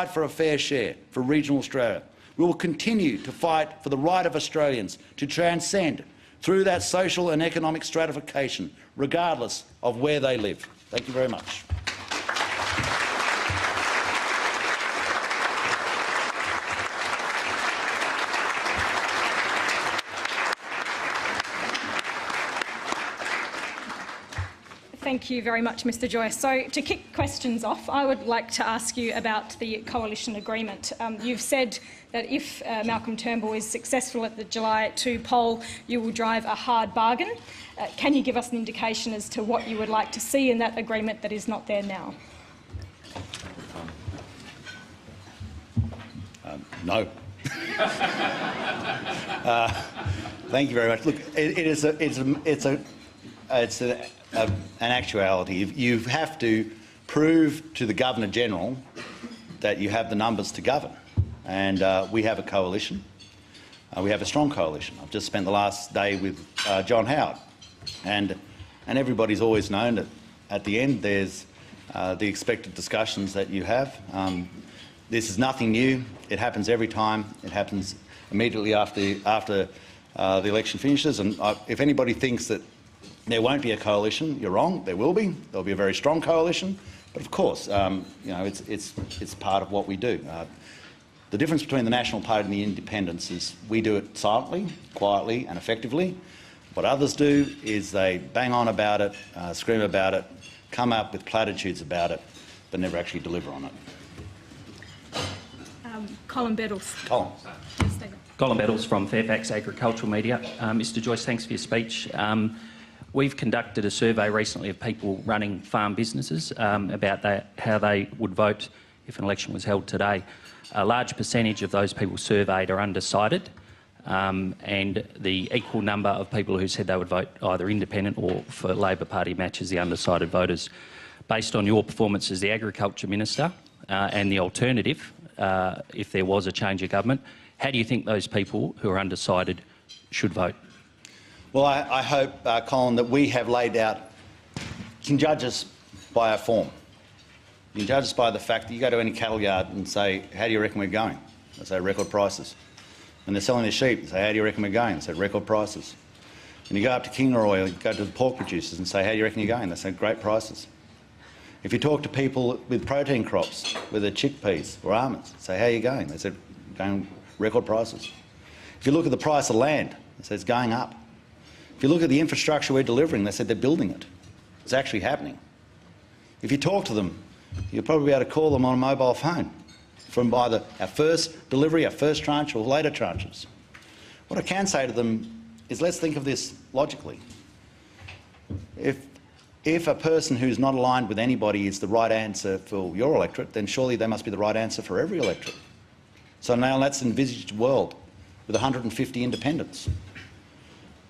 for a fair share for regional Australia. We will continue to fight for the right of Australians to transcend through that social and economic stratification, regardless of where they live. Thank you very much. Thank you very much, Mr Joyce. So, to kick questions off, I would like to ask you about the coalition agreement. You've said that if Malcolm Turnbull is successful at the July 2 poll, you will drive a hard bargain. Can you give us an indication as to what you would like to see in that agreement that is not there now? No. Thank you very much. Look, it's an actuality. You have to prove to the Governor-General that you have the numbers to govern. And we have a coalition. We have a strong coalition. I've just spent the last day with John Howard. And everybody's always known that at the end there's the expected discussions that you have. This is nothing new. It happens every time. It happens immediately after the election finishes. And if anybody thinks that there won't be a coalition, you're wrong. There will be. There'll be a very strong coalition. But of course, it's part of what we do. The difference between the National Party and the Independents is we do it silently, quietly and effectively. What others do is they bang on about it, scream about it, come up with platitudes about it, but never actually deliver on it. Colin Bettles. Colin. Colin Bettles from Fairfax Agricultural Media. Mr Joyce, thanks for your speech. We've conducted a survey recently of people running farm businesses about how they would vote if an election was held today. A large percentage of those people surveyed are undecided, and the equal number of people who said they would vote either independent or for Labor Party matches the undecided voters. Based on your performance as the Agriculture Minister and the alternative, if there was a change of government, how do you think those people who are undecided should vote? Well, I hope, Colin, that we have laid out. You can judge us by our form. You can judge us by the fact that you go to any cattle yard and say, how do you reckon we're going? They say record prices. When they're selling their sheep, they say, how do you reckon we're going? They say record prices. When you go up to Kingaroy, you go to the pork producers and say, how do you reckon you're going? They say great prices. If you talk to people with protein crops, with their chickpeas or almonds, say, how are you going? They said, going record prices. If you look at the price of land, they say it's going up. If you look at the infrastructure we're delivering, they said they're building it. It's actually happening. If you talk to them, you'll probably be able to call them on a mobile phone from either our first delivery, our first tranche, or later tranches. What I can say to them is let's think of this logically. If a person who's not aligned with anybody is the right answer for your electorate, then surely they must be the right answer for every electorate. So now let's envisage a world with 150 independents.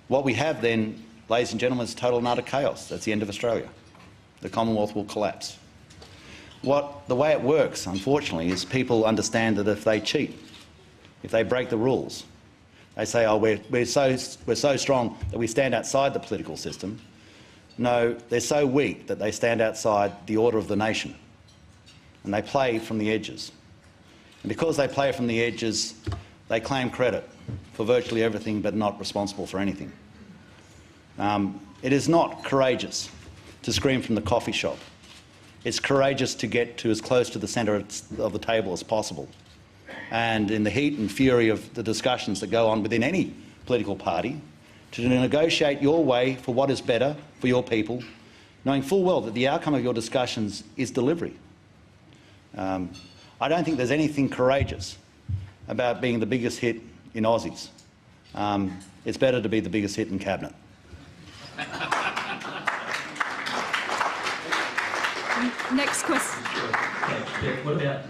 What we have then, ladies and gentlemen, is total and utter chaos. That's the end of Australia. The Commonwealth will collapse. The way it works, unfortunately, is people understand that if they cheat, if they break the rules, they say, oh, we're so strong that we stand outside the political system. No, they're so weak that they stand outside the order of the nation. And they play from the edges. And because they play from the edges, they claim credit for virtually everything but not responsible for anything. It is not courageous to scream from the coffee shop. It's courageous to get to as close to the centre of the table as possible. And in the heat and fury of the discussions that go on within any political party, to negotiate your way for what is better for your people, knowing full well that the outcome of your discussions is delivery. I don't think there's anything courageous about being the biggest hit in Aussies. It's better to be the biggest hit in Cabinet. Next question. What about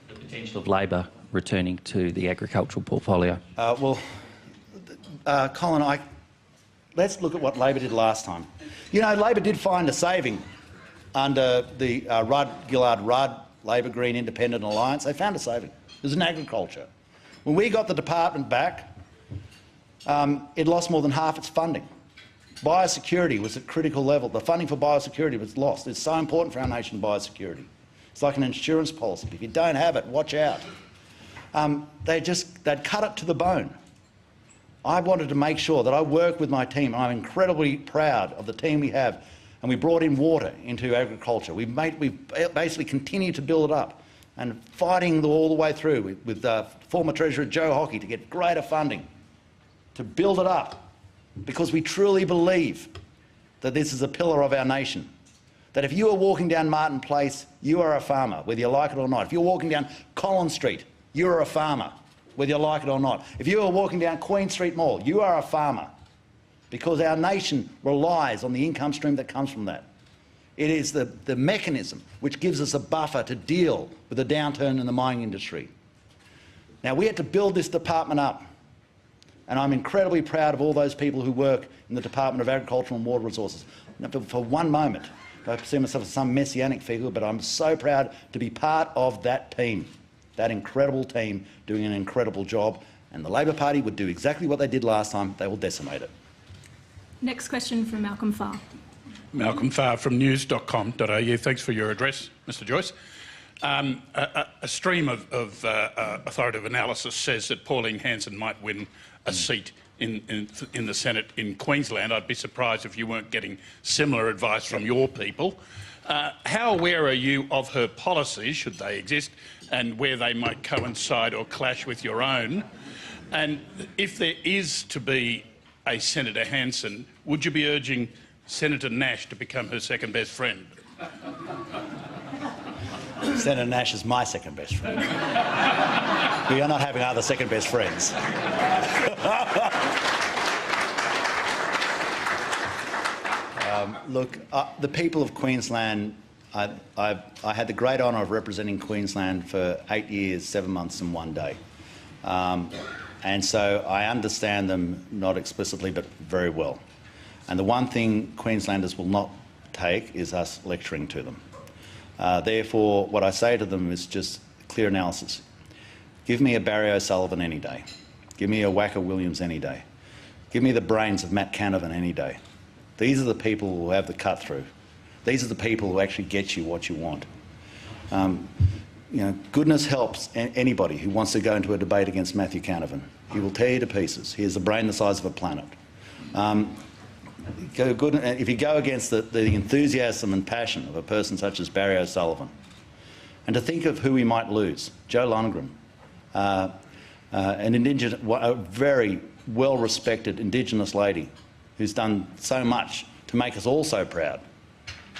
the potential of Labor returning to the agricultural portfolio? Colin, let's look at what Labor did last time. You know, Labor did find a saving under the Rudd-Gillard-Rudd Labor Green Independent Alliance. They found a saving. It was in agriculture. When we got the department back, it lost more than half its funding. Biosecurity was at critical level. The funding for biosecurity was lost. It's so important for our nation, biosecurity. It's like an insurance policy. If you don't have it, watch out. They'd cut it to the bone. I wanted to make sure that I work with my team. I'm incredibly proud of the team we have, and we brought in water into agriculture. We've basically continued to build it up and fighting all the way through with former Treasurer Joe Hockey to get greater funding to build it up, because we truly believe that this is a pillar of our nation. That if you are walking down Martin Place, you are a farmer, whether you like it or not. If you're walking down Collins Street, you are a farmer, whether you like it or not. If you are walking down Queen Street Mall, you are a farmer, because our nation relies on the income stream that comes from that. It is the mechanism which gives us a buffer to deal with the downturn in the mining industry. Now, we had to build this department up, and I'm incredibly proud of all those people who work in the Department of Agriculture and Water Resources. Now, for one moment, I see myself as some messianic figure, but I'm so proud to be part of that team, that incredible team doing an incredible job, and the Labor Party would do exactly what they did last time. They will decimate it. Next question from Malcolm Farr. Malcolm Farr from news.com.au. Thanks for your address, Mr Joyce. A stream of authoritative analysis says that Pauline Hanson might win a seat in the Senate in Queensland. I'd be surprised if you weren't getting similar advice from your people. How aware are you of her policies, should they exist, and where they might coincide or clash with your own? And if there is to be a Senator Hanson, would you be urging Senator Nash to become her second best friend? Senator Nash is my second best friend. We are not having other second best friends. Look, the people of Queensland, I had the great honour of representing Queensland for 8 years, 7 months and 1 day. And so I understand them, not explicitly, but very well. And the one thing Queenslanders will not take is us lecturing to them. Therefore, what I say to them is just clear analysis. Give me a Barry O'Sullivan any day. Give me a Wacker Williams any day. Give me the brains of Matt Canavan any day. These are the people who have the cut through. These are the people who actually get you what you want. You know, goodness helps anybody who wants to go into a debate against Matthew Canavan. He will tear you to pieces. He has a brain the size of a planet. If you go against the enthusiasm and passion of a person such as Barry O'Sullivan, and to think of who we might lose, Joe Lundgren, a very well-respected Indigenous lady who's done so much to make us all so proud,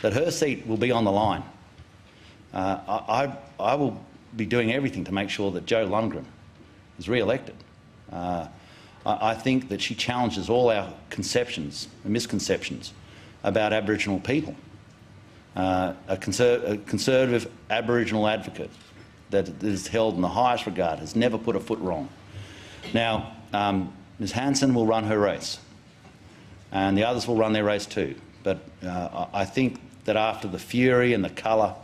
that her seat will be on the line. I will be doing everything to make sure that Joe Lundgren is re-elected. I think that she challenges all our conceptions and misconceptions about Aboriginal people. A conservative Aboriginal advocate that is held in the highest regard, has never put a foot wrong. Now, Ms Hanson will run her race, and the others will run their race too. But I think that after the fury and the colour,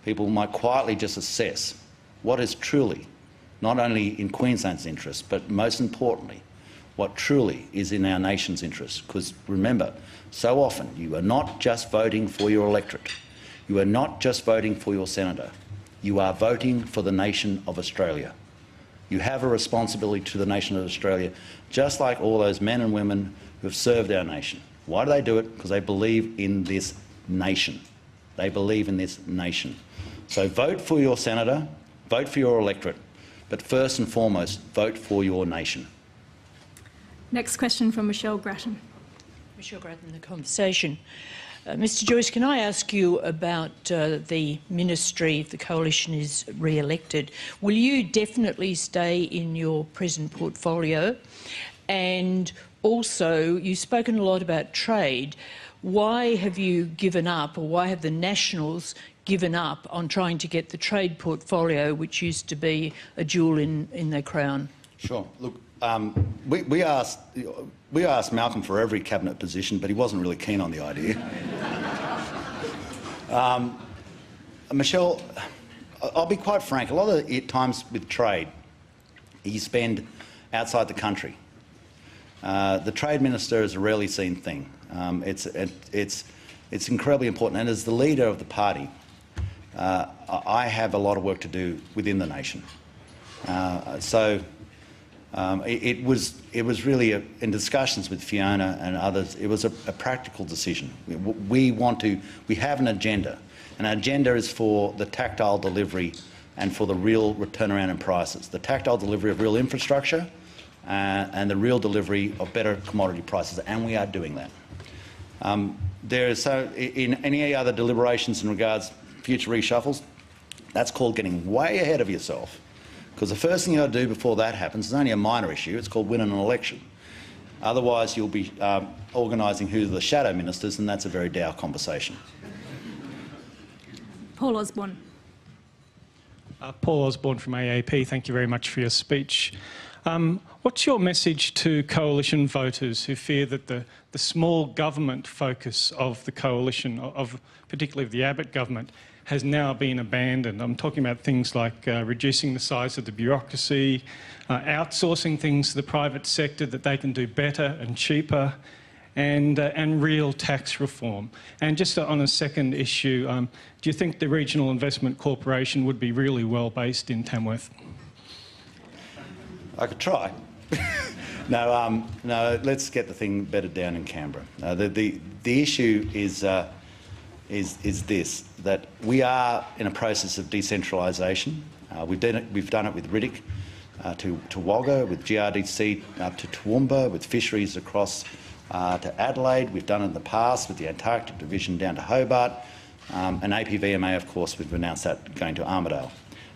people might quietly just assess what is truly, not only in Queensland's interest, but most importantly, what truly is in our nation's interest. Because remember, so often you are not just voting for your electorate. You are not just voting for your senator. You are voting for the nation of Australia. You have a responsibility to the nation of Australia, just like all those men and women who have served our nation. Why do they do it? Because they believe in this nation. They believe in this nation. So vote for your senator, vote for your electorate, but first and foremost, vote for your nation. Next question from Michelle Grattan. Michelle Grattan, The Conversation. Mr Joyce, can I ask you about the ministry if the coalition is re-elected? Will you definitely stay in your present portfolio? And also, you've spoken a lot about trade. Why have you given up, or why have the Nationals given up on trying to get the trade portfolio, which used to be a jewel in their crown? Sure. Look, we asked Malcolm for every cabinet position, but he wasn't really keen on the idea. Michelle, I'll be quite frank. A lot of the times with trade, you spend outside the country. The Trade Minister is a rarely seen thing. It's incredibly important, and as the leader of the party, I have a lot of work to do within the nation. It was really, in discussions with Fiona and others, it was a practical decision. We have an agenda, and our agenda is for the tactile delivery and for the real turnaround in prices. The tactile delivery of real infrastructure and the real delivery of better commodity prices, and we are doing that. In any other deliberations in regards to future reshuffles, that's called getting way ahead of yourself. Because the first thing you've got to do before that happens is only a minor issue. It's called winning an election. Otherwise, you'll be organising who are the shadow ministers, and that's a very dour conversation. Paul Osborne. Paul Osborne from AAP. Thank you very much for your speech. What's your message to coalition voters who fear that the small government focus of the coalition, particularly of the Abbott government, has now been abandoned? I'm talking about things like reducing the size of the bureaucracy, outsourcing things to the private sector that they can do better and cheaper, and real tax reform. And just on a second issue, do you think the Regional Investment Corporation would be really well based in Tamworth? I could try. No, let's get the thing bedded down in Canberra. The issue is this, that we are in a process of decentralisation. We've done it with Riddick to Wagga, with GRDC up to Toowoomba, with fisheries across to Adelaide. We've done it in the past with the Antarctic Division down to Hobart, and APVMA, of course, we've announced that going to Armidale.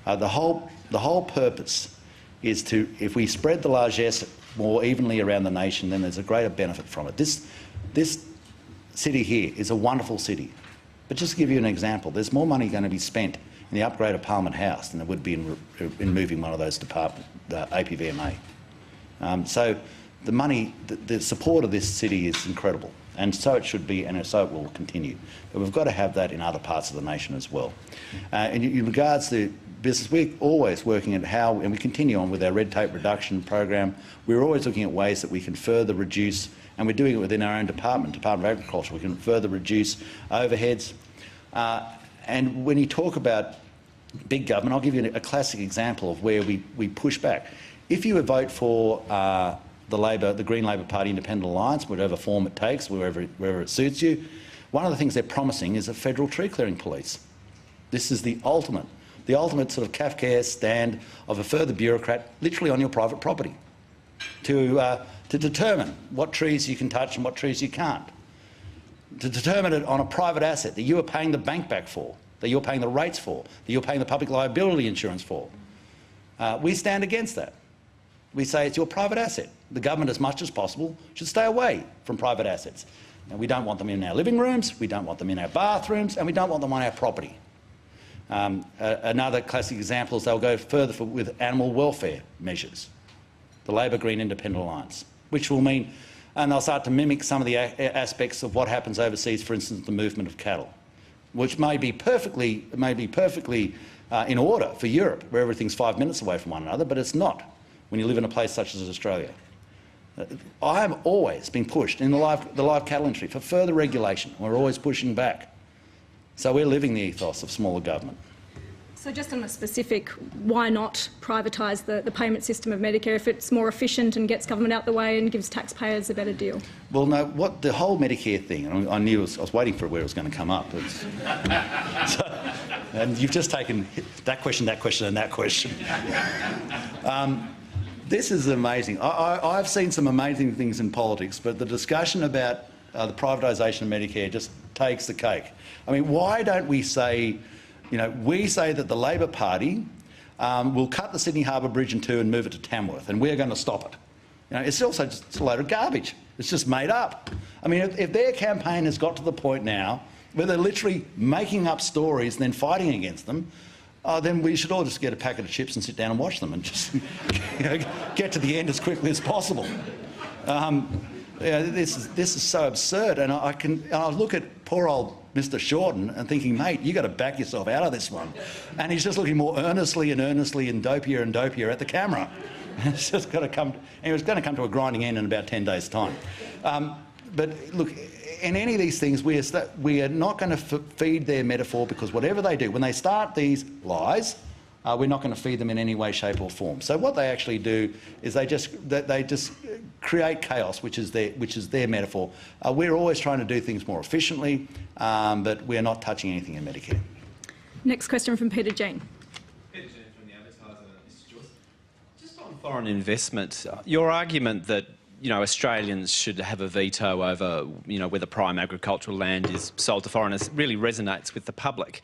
The whole purpose is to, if we spread the largesse more evenly around the nation, then there's a greater benefit from it. This city here is a wonderful city. But just to give you an example, there's more money going to be spent in the upgrade of Parliament House than there would be in moving one of those departments, the APVMA. So the money, the support of this city is incredible, and so it should be, and so it will continue. But we've got to have that in other parts of the nation as well. In regards to business, we're always working at how, and we continue on with our red tape reduction program. We're always looking at ways that we can further reduce, and we're doing it within our own Department of Agriculture. We can further reduce overheads. And when you talk about big government, I'll give you a classic example of where we push back. If you vote for the Green Labor Party Independent Alliance, whatever form it takes, wherever it suits you, one of the things they're promising is a federal tree clearing police. This is the ultimate sort of Kafkaesque stand of a further bureaucrat literally on your private property to determine what trees you can touch and what trees you can't, to determine it on a private asset that you are paying the bank back for, that you're paying the rates for, that you're paying the public liability insurance for. We stand against that. We say it's your private asset. The government, as much as possible, should stay away from private assets. And we don't want them in our living rooms, we don't want them in our bathrooms, and we don't want them on our property. Another classic example is they'll go further with animal welfare measures, the Labor Green Independent Alliance, which will mean, and they'll start to mimic some of the aspects of what happens overseas, for instance, the movement of cattle, which may be perfectly in order for Europe, where everything's 5 minutes away from one another, but it's not when you live in a place such as Australia. I have always been pushed in the live cattle industry for further regulation. We're always pushing back. So we're living the ethos of smaller government. So just on a specific, why not privatise the payment system of Medicare if it's more efficient and gets government out the way and gives taxpayers a better deal? Well, no, what the whole Medicare thing, and I knew, I was waiting for where it was going to come up. And you've just taken that question, and that question. This is amazing. I've seen some amazing things in politics, but the discussion about the privatisation of Medicare just takes the cake. I mean, why don't we say, we say that the Labor Party will cut the Sydney Harbour Bridge in two and move it to Tamworth, and we're going to stop it. It's also just a load of garbage. It's just made up. I mean, if their campaign has got to the point now where they're literally making up stories and then fighting against them, then we should all just get a packet of chips and sit down and watch them and just get to the end as quickly as possible. This is so absurd, and I look at poor old Mr. Shorten and thinking, mate, you got to back yourself out of this one. And he's just looking more earnestly and dopier at the camera. It's just got to come, and it's going to come to a grinding end in about 10 days' time. But look, in any of these things, we are not going to feed their metaphor, because whatever they do, when they start these lies, we're not going to feed them in any way, shape or form. So what they actually do is they just create chaos, which is their metaphor. We're always trying to do things more efficiently, but we're not touching anything in Medicare. Next question from Peter Jean. Peter Jean from The Advertiser, Mr. Joyce. Just on foreign investment, your argument that Australians should have a veto over whether prime agricultural land is sold to foreigners really resonates with the public.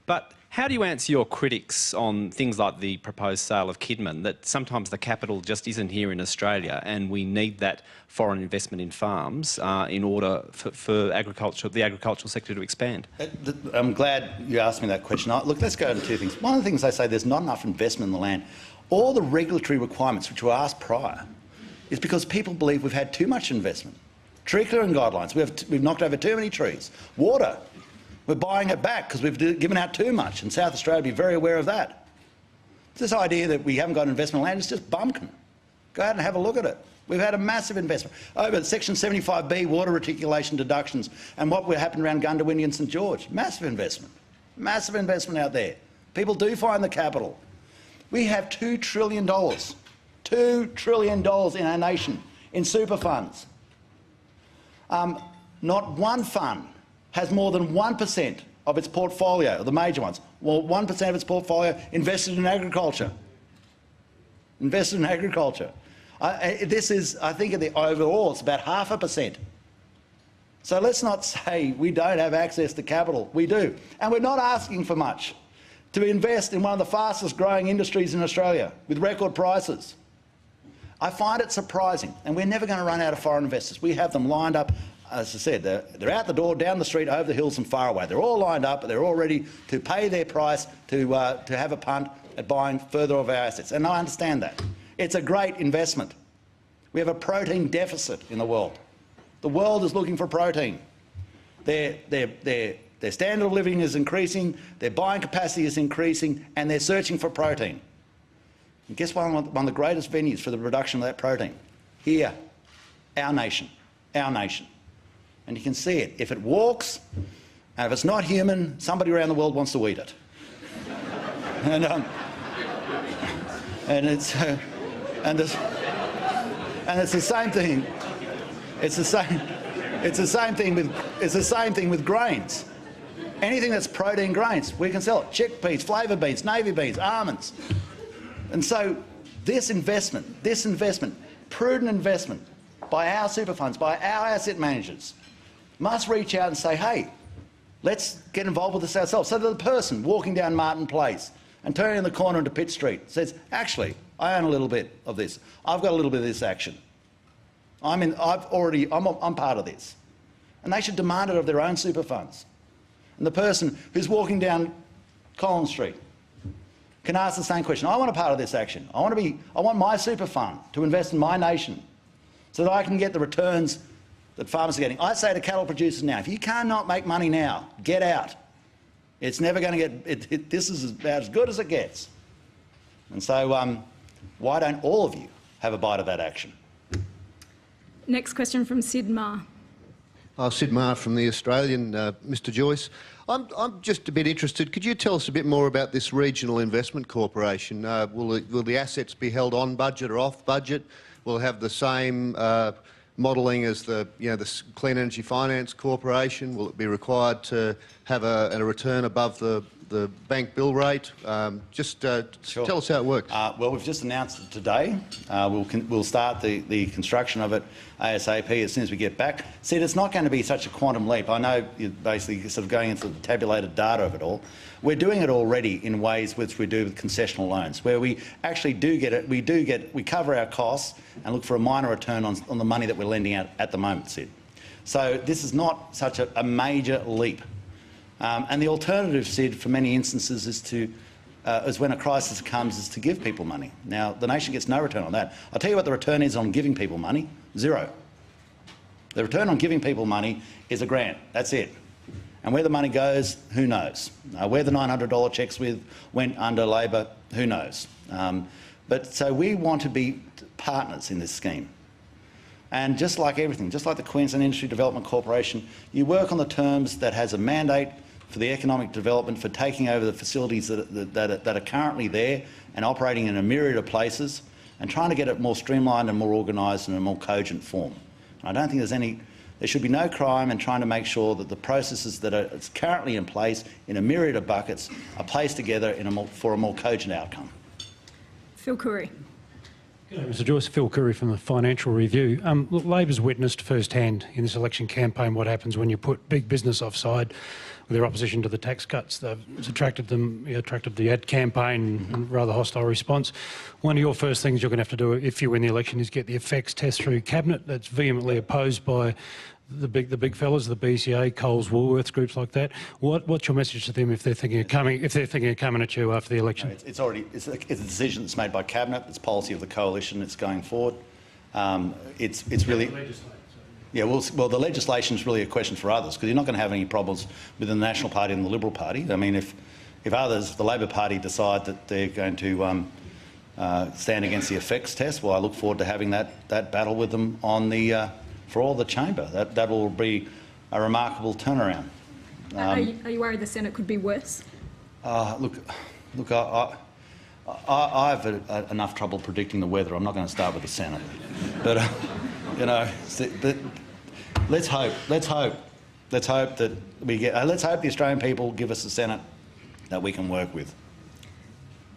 But how do you answer your critics on things like the proposed sale of Kidman, that sometimes the capital just isn't here in Australia and we need that foreign investment in farms in order for the agricultural sector to expand? I'm glad you asked me that question. Look, let's go into two things. One of the things they say, there's not enough investment in the land. All the regulatory requirements which were asked prior is because people believe we've had too much investment. Tree clearing guidelines, we've knocked over too many trees. Water, we're buying it back because we've given out too much, and South Australia will be very aware of that. This idea that we haven't got investment in land is just bumpkin. Go out and have a look at it. We've had a massive investment. Over Section 75B, water reticulation deductions, and what happened around Gundawindi and St George. Massive investment. Massive investment out there. People do find the capital. We have $2 trillion. $2 trillion in our nation in super funds. Not one fund has more than 1% of its portfolio, the major ones, well, 1% of its portfolio invested in agriculture. Invested in agriculture. This is, I think, overall, it's about 0.5%. So let's not say we don't have access to capital. We do. And we're not asking for much to invest in one of the fastest growing industries in Australia with record prices. I find it surprising, and we're never going to run out of foreign investors. We have them lined up. As I said, they're out the door, down the street, over the hills and far away. They're all lined up. They're all ready to pay their price to have a punt at buying further of our assets. And I understand that. It's a great investment. We have a protein deficit in the world. The world is looking for protein. Their standard of living is increasing, their buying capacity is increasing, and they're searching for protein. And guess one of the greatest venues for the production of that protein? Here, our nation. Our nation. And you can see it. If it walks, and if it's not human, somebody around the world wants to eat it. and it's the same thing. It's the same thing with grains. Anything that's protein grains, we can sell it. Chickpeas, flavour beans, navy beans, almonds. And so this investment, prudent investment by our super funds, by our asset managers, must reach out and say, hey, let's get involved with this ourselves. So that the person walking down Martin Place and turning the corner into Pitt Street says, actually, I own a little bit of this. I've got a little bit of this action. I'm part of this. And they should demand it of their own super funds. And the person who's walking down Collins Street can ask the same question. I want a part of this action. I want my super fund to invest in my nation so that I can get the returns that farmers are getting. I say to cattle producers now, if you cannot make money now, get out. It's never going to get... this is about as good as it gets. And so why don't all of you have a bite of that action? Next question from Sid Ma. Sid Ma from The Australian, Mr Joyce. I'm just a bit interested. Could you tell us a bit more about this Regional Investment Corporation? Will the assets be held on budget or off budget? Will it have the same modelling as the Clean Energy Finance Corporation? Will it be required to have a return above the bank bill rate? Sure. Tell us how it works. Well, we've just announced it today. We'll start the construction of it ASAP as soon as we get back. See, it's not going to be such a quantum leap. I know you're basically sort of going into the tabulated data of it all. We're doing it already in ways which we do with concessional loans, where we actually do get it. We cover our costs and look for a minor return on the money that we're lending out at the moment, Sid. So this is not such a major leap. And the alternative, Sid, for many instances is when a crisis comes, is to give people money. Now, the nation gets no return on that. I'll tell you what the return is on giving people money. Zero. The return on giving people money is a grant. That's it. And where the money goes, who knows? Where the $900 cheques went under Labor, who knows? But so we want to be partners in this scheme. And just like everything, just like the Queensland Industry Development Corporation, you work on the terms that has a mandate for the economic development, for taking over the facilities that are currently there and operating in a myriad of places, and trying to get it more streamlined and more organised in a more cogent form. I don't think there should be no crime in trying to make sure that the processes that are currently in place in a myriad of buckets are placed together for a more cogent outcome. Phil Curry. G'day, Mr Joyce. Phil Curry from the Financial Review. Look, Labor's witnessed firsthand in this election campaign what happens when you put big business offside with their opposition to the tax cuts. They've attracted the ad campaign and rather hostile response. One of your first things you're going to have to do if you win the election is get the effects test through Cabinet. That's vehemently opposed by the big fellas, the BCA, Coles, Woolworths, groups like that. What's your message to them if they're thinking of coming at you after the election? It's a decision that's made by Cabinet. It's policy of the coalition. It's going forward. It's really. Yeah, well, the legislation is really a question for others, because you're not going to have any problems within the National Party and the Liberal Party. I mean, if others, the Labor Party, decide that they're going to stand against the effects test, well, I look forward to having that battle with them on for all the chamber. That will be a remarkable turnaround. Are you worried the Senate could be worse? Look, I've had enough trouble predicting the weather. I'm not going to start with the Senate, but you know, but let's hope that we get. Let's hope the Australian people give us a Senate that we can work with.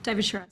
David Shiraz.